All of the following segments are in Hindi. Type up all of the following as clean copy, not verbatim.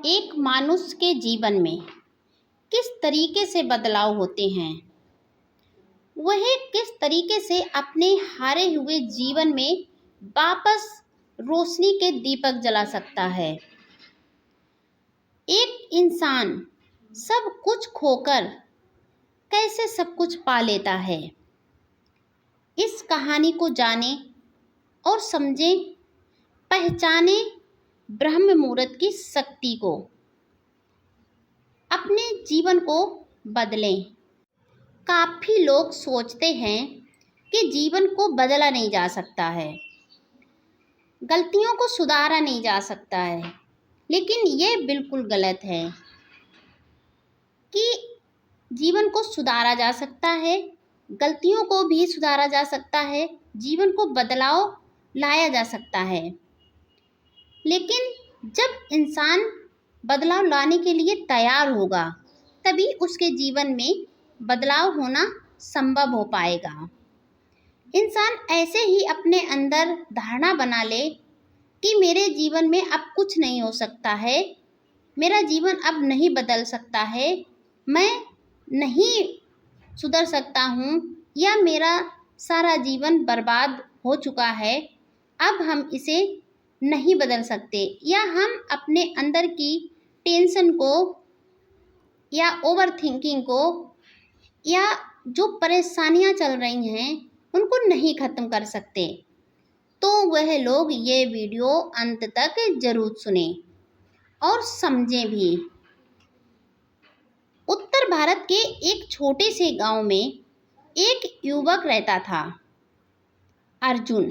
एक मानुष के जीवन में किस तरीके से बदलाव होते हैं, वह किस तरीके से अपने हारे हुए जीवन में वापस रोशनी के दीपक जला सकता है। एक इंसान सब कुछ खोकर कैसे सब कुछ पा लेता है। इस कहानी को जाने और समझें, पहचाने ब्रह्म मुहूर्त की शक्ति को, अपने जीवन को बदलें। काफ़ी लोग सोचते हैं कि जीवन को बदला नहीं जा सकता है, गलतियों को सुधारा नहीं जा सकता है, लेकिन ये बिल्कुल गलत है कि जीवन को सुधारा जा सकता है, गलतियों को भी सुधारा जा सकता है, जीवन को बदलाव लाया जा सकता है। लेकिन जब इंसान बदलाव लाने के लिए तैयार होगा, तभी उसके जीवन में बदलाव होना संभव हो पाएगा। इंसान ऐसे ही अपने अंदर धारणा बना ले कि मेरे जीवन में अब कुछ नहीं हो सकता है, मेरा जीवन अब नहीं बदल सकता है, मैं नहीं सुधर सकता हूँ, या मेरा सारा जीवन बर्बाद हो चुका है, अब हम इसे नहीं बदल सकते, या हम अपने अंदर की टेंशन को या ओवर थिंकिंग को या जो परेशानियां चल रही हैं उनको नहीं ख़त्म कर सकते। तो वह लोग ये वीडियो अंत तक ज़रूर सुनें और समझें भी। उत्तर भारत के एक छोटे से गांव में एक युवक रहता था, अर्जुन।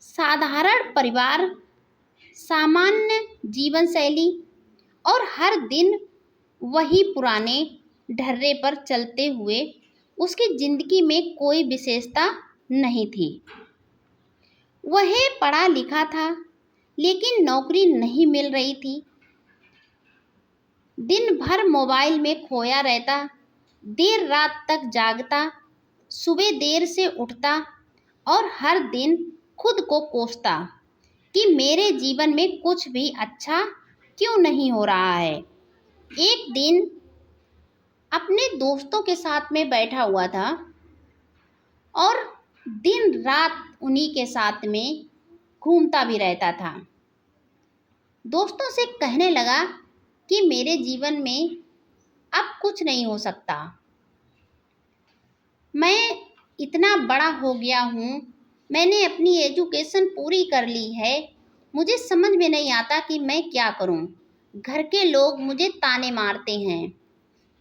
साधारण परिवार, सामान्य जीवन शैली और हर दिन वही पुराने ढर्रे पर चलते हुए उसकी जिंदगी में कोई विशेषता नहीं थी। वह पढ़ा लिखा था, लेकिन नौकरी नहीं मिल रही थी। दिन भर मोबाइल में खोया रहता, देर रात तक जागता, सुबह देर से उठता और हर दिन खुद को कोसता कि मेरे जीवन में कुछ भी अच्छा क्यों नहीं हो रहा है। एक दिन अपने दोस्तों के साथ में बैठा हुआ था और दिन रात उन्हीं के साथ में घूमता भी रहता था। दोस्तों से कहने लगा कि मेरे जीवन में अब कुछ नहीं हो सकता, मैं इतना बड़ा हो गया हूँ, मैंने अपनी एजुकेशन पूरी कर ली है, मुझे समझ में नहीं आता कि मैं क्या करूँ। घर के लोग मुझे ताने मारते हैं,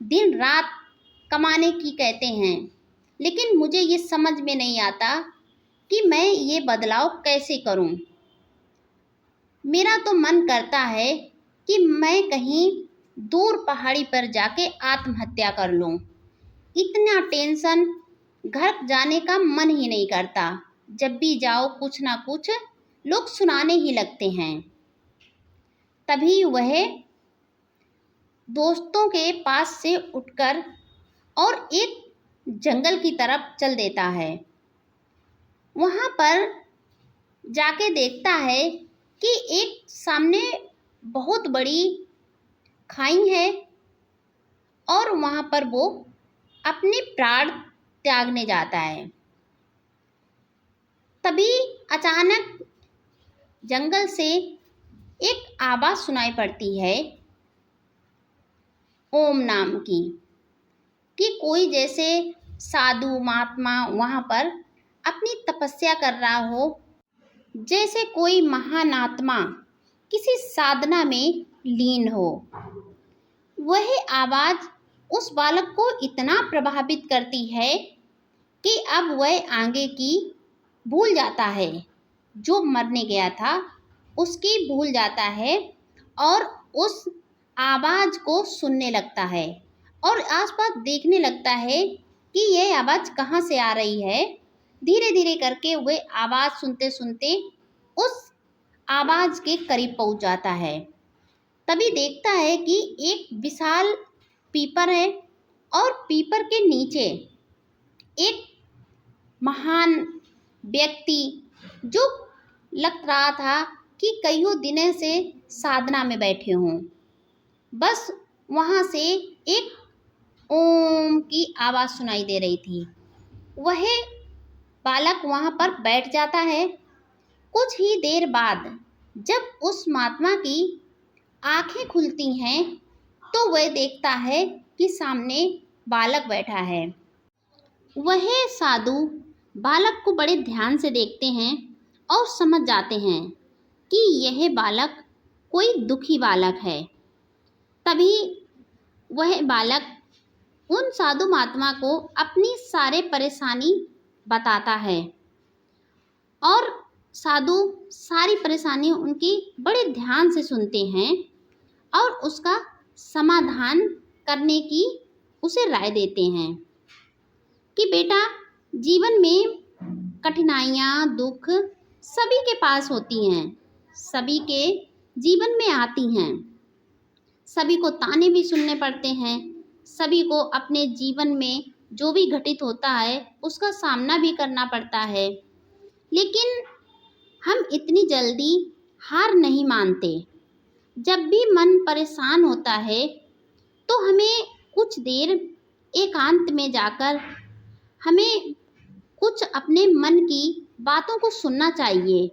दिन रात कमाने की कहते हैं, लेकिन मुझे ये समझ में नहीं आता कि मैं ये बदलाव कैसे करूं। मेरा तो मन करता है कि मैं कहीं दूर पहाड़ी पर जाके आत्महत्या कर लूं। इतना टेंशन, घर जाने का मन ही नहीं करता। जब भी जाओ कुछ ना कुछ लोग सुनाने ही लगते हैं। तभी वह दोस्तों के पास से उठकर और एक जंगल की तरफ चल देता है। वहाँ पर जाके देखता है कि एक सामने बहुत बड़ी खाई है और वहाँ पर वो अपने प्राण त्यागने जाता है। तभी अचानक जंगल से एक आवाज़ सुनाई पड़ती है, ओम नाम की, कि कोई जैसे साधु महात्मा वहाँ पर अपनी तपस्या कर रहा हो, जैसे कोई महान आत्मा किसी साधना में लीन हो। वह आवाज़ उस बालक को इतना प्रभावित करती है कि अब वह आगे की भूल जाता है, जो मरने गया था उसकी भूल जाता है और उस आवाज़ को सुनने लगता है और आसपास देखने लगता है कि यह आवाज़ कहाँ से आ रही है। धीरे धीरे करके वह आवाज़ सुनते सुनते उस आवाज़ के करीब पहुँच जाता है। तभी देखता है कि एक विशाल पीपर है और पीपर के नीचे एक महान व्यक्ति, जो लग रहा था कि कईयों दिनों से साधना में बैठे हों। बस वहाँ से एक ओम की आवाज़ सुनाई दे रही थी। वह बालक वहाँ पर बैठ जाता है। कुछ ही देर बाद जब उस महात्मा की आंखें खुलती हैं तो वह देखता है कि सामने बालक बैठा है। वह साधु बालक को बड़े ध्यान से देखते हैं और समझ जाते हैं कि यह बालक कोई दुखी बालक है। तभी वह बालक उन साधु महात्मा को अपनी सारे परेशानी बताता है और साधु सारी परेशानी उनकी बड़े ध्यान से सुनते हैं और उसका समाधान करने की उसे राय देते हैं कि बेटा, जीवन में कठिनाइयाँ, दुख सभी के पास होती हैं, सभी के जीवन में आती हैं। सभी को ताने भी सुनने पड़ते हैं, सभी को अपने जीवन में जो भी घटित होता है उसका सामना भी करना पड़ता है। लेकिन हम इतनी जल्दी हार नहीं मानते। जब भी मन परेशान होता है तो हमें कुछ देर एकांत में जाकर हमें कुछ अपने मन की बातों को सुनना चाहिए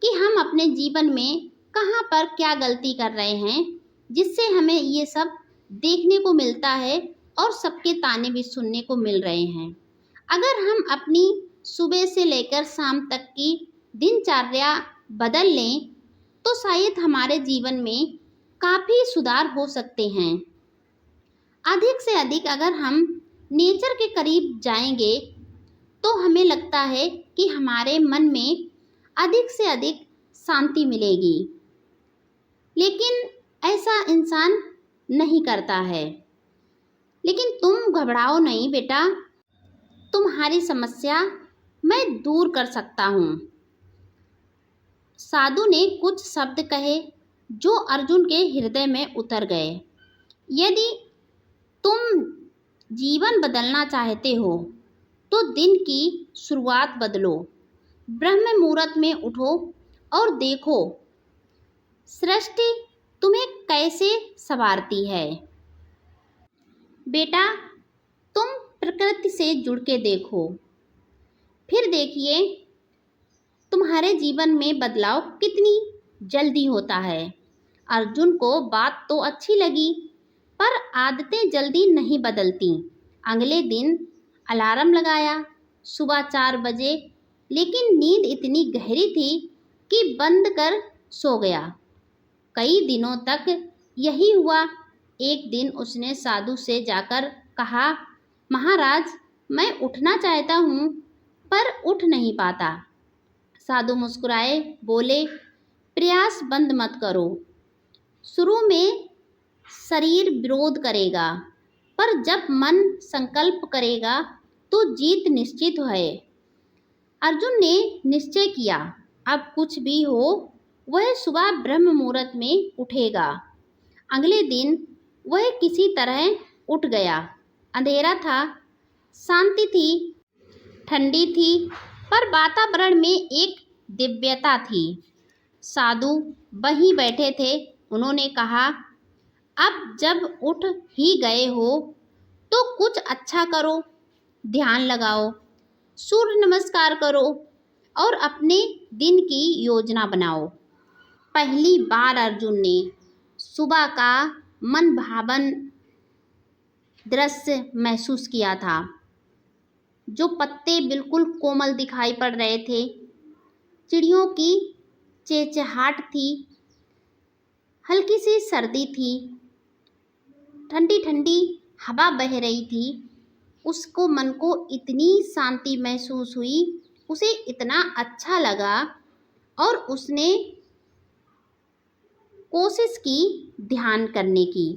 कि हम अपने जीवन में कहाँ पर क्या गलती कर रहे हैं, जिससे हमें ये सब देखने को मिलता है और सबके ताने भी सुनने को मिल रहे हैं। अगर हम अपनी सुबह से लेकर शाम तक की दिनचर्या बदल लें तो शायद हमारे जीवन में काफ़ी सुधार हो सकते हैं। अधिक से अधिक अगर हम नेचर के करीब जाएंगे तो हमें लगता है कि हमारे मन में अधिक से अधिक शांति मिलेगी। लेकिन ऐसा इंसान नहीं करता है। लेकिन तुम घबराओ नहीं बेटा, तुम्हारी समस्या मैं दूर कर सकता हूँ। साधु ने कुछ शब्द कहे जो अर्जुन के हृदय में उतर गए। यदि तुम जीवन बदलना चाहते हो तो दिन की शुरुआत बदलो। ब्रह्म मुहूर्त में उठो और देखो सृष्टि तुम्हें कैसे संवारती है। बेटा, तुम प्रकृति से जुड़ के देखो, फिर देखिए तुम्हारे जीवन में बदलाव कितनी जल्दी होता है। अर्जुन को बात तो अच्छी लगी, पर आदतें जल्दी नहीं बदलती। अगले दिन अलार्म लगाया सुबह 4 बजे, लेकिन नींद इतनी गहरी थी कि बंद कर सो गया। कई दिनों तक यही हुआ। एक दिन उसने साधु से जाकर कहा, महाराज, मैं उठना चाहता हूँ पर उठ नहीं पाता। साधु मुस्कुराए, बोले, प्रयास बंद मत करो। शुरू में शरीर विरोध करेगा, पर जब मन संकल्प करेगा तो जीत निश्चित है। अर्जुन ने निश्चय किया, अब कुछ भी हो वह सुबह ब्रह्म मुहूर्त में उठेगा। अगले दिन वह किसी तरह उठ गया। अंधेरा था, शांति थी, ठंडी थी, पर वातावरण में एक दिव्यता थी। साधु वहीं बैठे थे। उन्होंने कहा, अब जब उठ ही गए हो तो कुछ अच्छा करो, ध्यान लगाओ, सूर्य नमस्कार करो और अपने दिन की योजना बनाओ। पहली बार अर्जुन ने सुबह का मन भावन दृश्य महसूस किया था। जो पत्ते बिल्कुल कोमल दिखाई पड़ रहे थे, चिड़ियों की चहचहाट थी, हल्की सी सर्दी थी, ठंडी ठंडी हवा बह रही थी। उसको मन को इतनी शांति महसूस हुई, उसे इतना अच्छा लगा और उसने कोशिश की ध्यान करने की।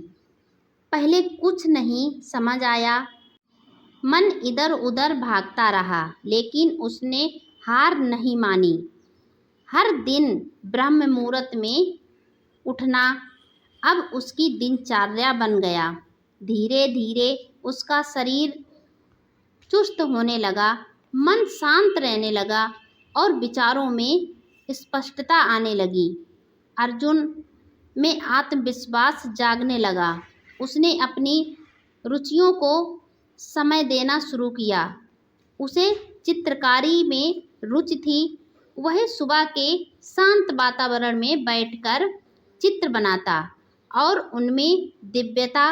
पहले कुछ नहीं समझ आया, मन इधर उधर भागता रहा, लेकिन उसने हार नहीं मानी। हर दिन ब्रह्म मुहूर्त में उठना अब उसकी दिनचर्या बन गया। धीरे धीरे उसका शरीर चुस्त होने लगा, मन शांत रहने लगा और विचारों में स्पष्टता आने लगी। अर्जुन में आत्मविश्वास जागने लगा। उसने अपनी रुचियों को समय देना शुरू किया। उसे चित्रकारी में रुचि थी। वह सुबह के शांत वातावरण में बैठकर चित्र बनाता और उनमें दिव्यता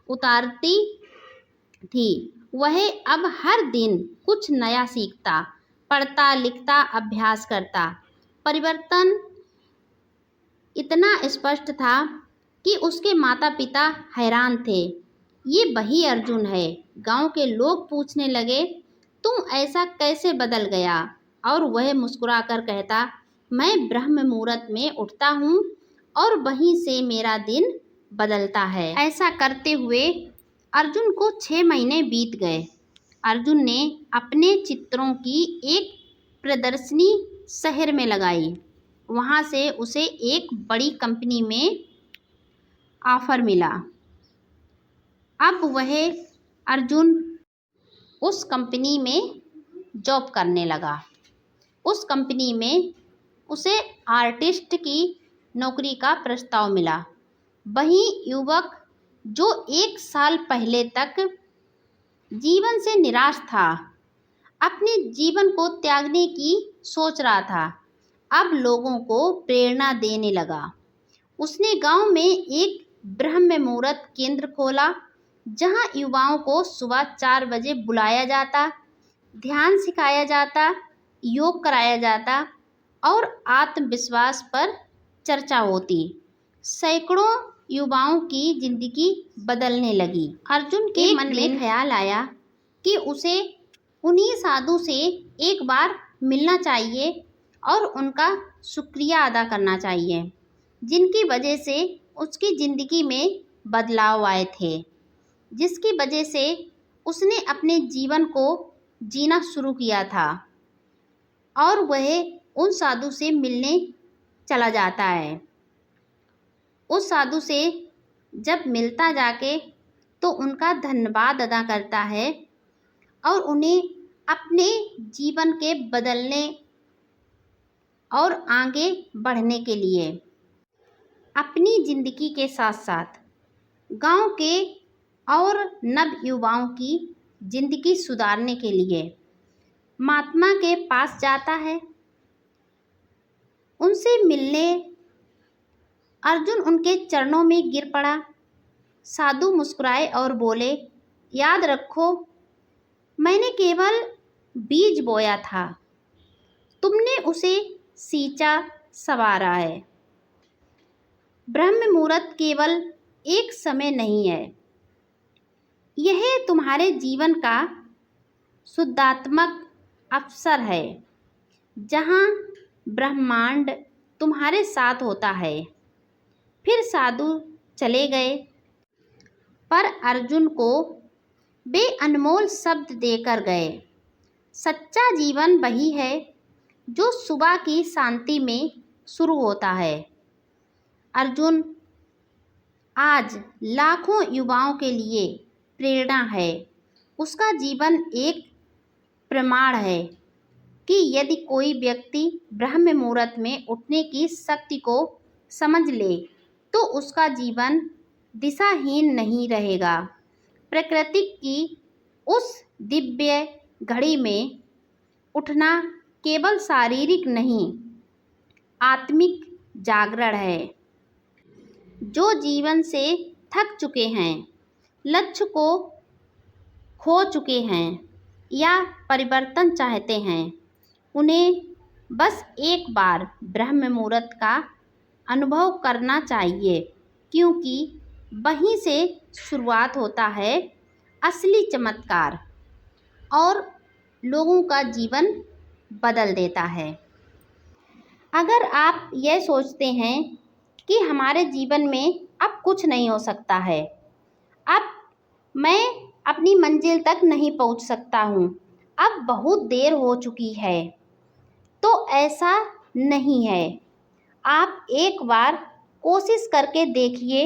उतारती थी। वह अब हर दिन कुछ नया सीखता, पढ़ता, लिखता, अभ्यास करता। परिवर्तन इतना स्पष्ट था कि उसके माता पिता हैरान थे। ये वही अर्जुन है। गांव के लोग पूछने लगे, तुम ऐसा कैसे बदल गया? और वह मुस्कुराकर कहता, मैं ब्रह्म मुहूर्त में उठता हूँ और वहीं से मेरा दिन बदलता है। ऐसा करते हुए अर्जुन को 6 महीने बीत गए। अर्जुन ने अपने चित्रों की एक प्रदर्शनी शहर में लगाई। वहाँ से उसे एक बड़ी कंपनी में ऑफर मिला। अब वह अर्जुन उस कंपनी में जॉब करने लगा। उस कंपनी में उसे आर्टिस्ट की नौकरी का प्रस्ताव मिला। वहीं युवक जो 1 साल पहले तक जीवन से निराश था, अपने जीवन को त्यागने की सोच रहा था, अब लोगों को प्रेरणा देने लगा। उसने गांव में एक ब्रह्म मुहूर्त केंद्र खोला, जहां युवाओं को सुबह 4 बजे बुलाया जाता, ध्यान सिखाया जाता, योग कराया जाता और आत्मविश्वास पर चर्चा होती। सैकड़ों युवाओं की जिंदगी बदलने लगी। अर्जुन के मन में ख्याल आया कि उसे उन्हीं साधु से एक बार मिलना चाहिए और उनका शुक्रिया अदा करना चाहिए, जिनकी वजह से उसकी ज़िंदगी में बदलाव आए थे, जिसकी वजह से उसने अपने जीवन को जीना शुरू किया था। और वह उन साधु से मिलने चला जाता है। उस साधु से जब मिलता जाके तो उनका धन्यवाद अदा करता है और उन्हें अपने जीवन के बदलने और आगे बढ़ने के लिए अपनी ज़िंदगी के साथ साथ गांव के और नव युवाओं की ज़िंदगी सुधारने के लिए महात्मा के पास जाता है। उनसे मिलने अर्जुन उनके चरणों में गिर पड़ा। साधु मुस्कुराए और बोले, याद रखो, मैंने केवल बीज बोया था, तुमने उसे सींचा संवारा है। ब्रह्म मुहूर्त केवल एक समय नहीं है, यह तुम्हारे जीवन का शुद्धात्मक अवसर है, जहाँ ब्रह्मांड तुम्हारे साथ होता है। फिर साधु चले गए, पर अर्जुन को वे अनमोल शब्द देकर गए। सच्चा जीवन वही है जो सुबह की शांति में शुरू होता है। अर्जुन आज लाखों युवाओं के लिए प्रेरणा है। उसका जीवन एक प्रमाण है कि यदि कोई व्यक्ति ब्रह्म मुहूर्त में उठने की शक्ति को समझ ले तो उसका जीवन दिशाहीन नहीं रहेगा। प्रकृति की उस दिव्य घड़ी में उठना केवल शारीरिक नहीं, आत्मिक जागरण है। जो जीवन से थक चुके हैं, लक्ष्य को खो चुके हैं या परिवर्तन चाहते हैं, उन्हें बस एक बार ब्रह्म मुहूर्त का अनुभव करना चाहिए, क्योंकि वहीं से शुरुआत होता है असली चमत्कार और लोगों का जीवन बदल देता है। अगर आप यह सोचते हैं कि हमारे जीवन में अब कुछ नहीं हो सकता है, अब मैं अपनी मंजिल तक नहीं पहुंच सकता हूं, अब बहुत देर हो चुकी है, तो ऐसा नहीं है। आप एक बार कोशिश करके देखिए।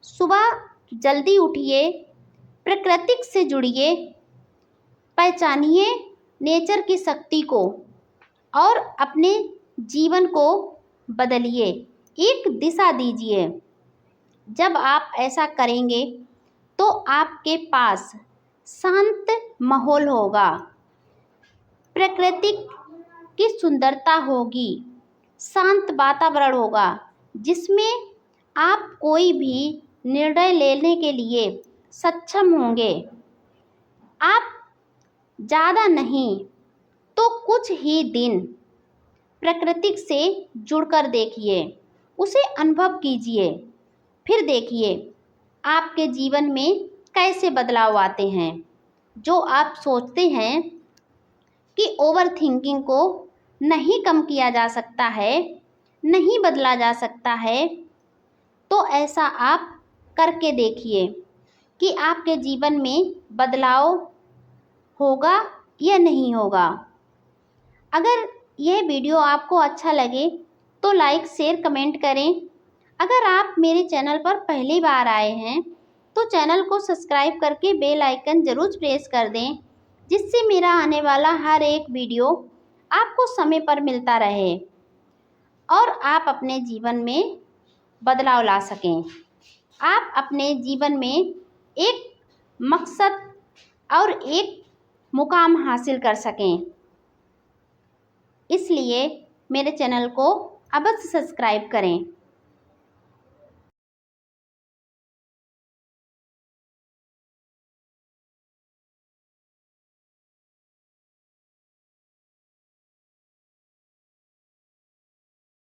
सुबह जल्दी उठिए, प्रकृति से जुड़िए, पहचानिए नेचर की शक्ति को और अपने जीवन को बदलिए, एक दिशा दीजिए। जब आप ऐसा करेंगे तो आपके पास शांत माहौल होगा, प्रकृति की सुंदरता होगी, शांत वातावरण होगा जिसमें आप कोई भी निर्णय लेने के लिए सक्षम होंगे। आप ज़्यादा नहीं तो कुछ ही दिन प्रकृति से जुड़कर देखिए, उसे अनुभव कीजिए, फिर देखिए आपके जीवन में कैसे बदलाव आते हैं। जो आप सोचते हैं कि ओवर थिंकिंग को नहीं कम किया जा सकता है, नहीं बदला जा सकता है, तो ऐसा आप करके देखिए कि आपके जीवन में बदलाव होगा या नहीं होगा। अगर यह वीडियो आपको अच्छा लगे तो लाइक शेयर कमेंट करें। अगर आप मेरे चैनल पर पहली बार आए हैं तो चैनल को सब्सक्राइब करके बेल आइकन ज़रूर प्रेस कर दें, जिससे मेरा आने वाला हर एक वीडियो आपको समय पर मिलता रहे और आप अपने जीवन में बदलाव ला सकें। आप अपने जीवन में एक मकसद और एक मुकाम हासिल कर सकें। इसलिए मेरे चैनल को अवश्य सब्सक्राइब करें।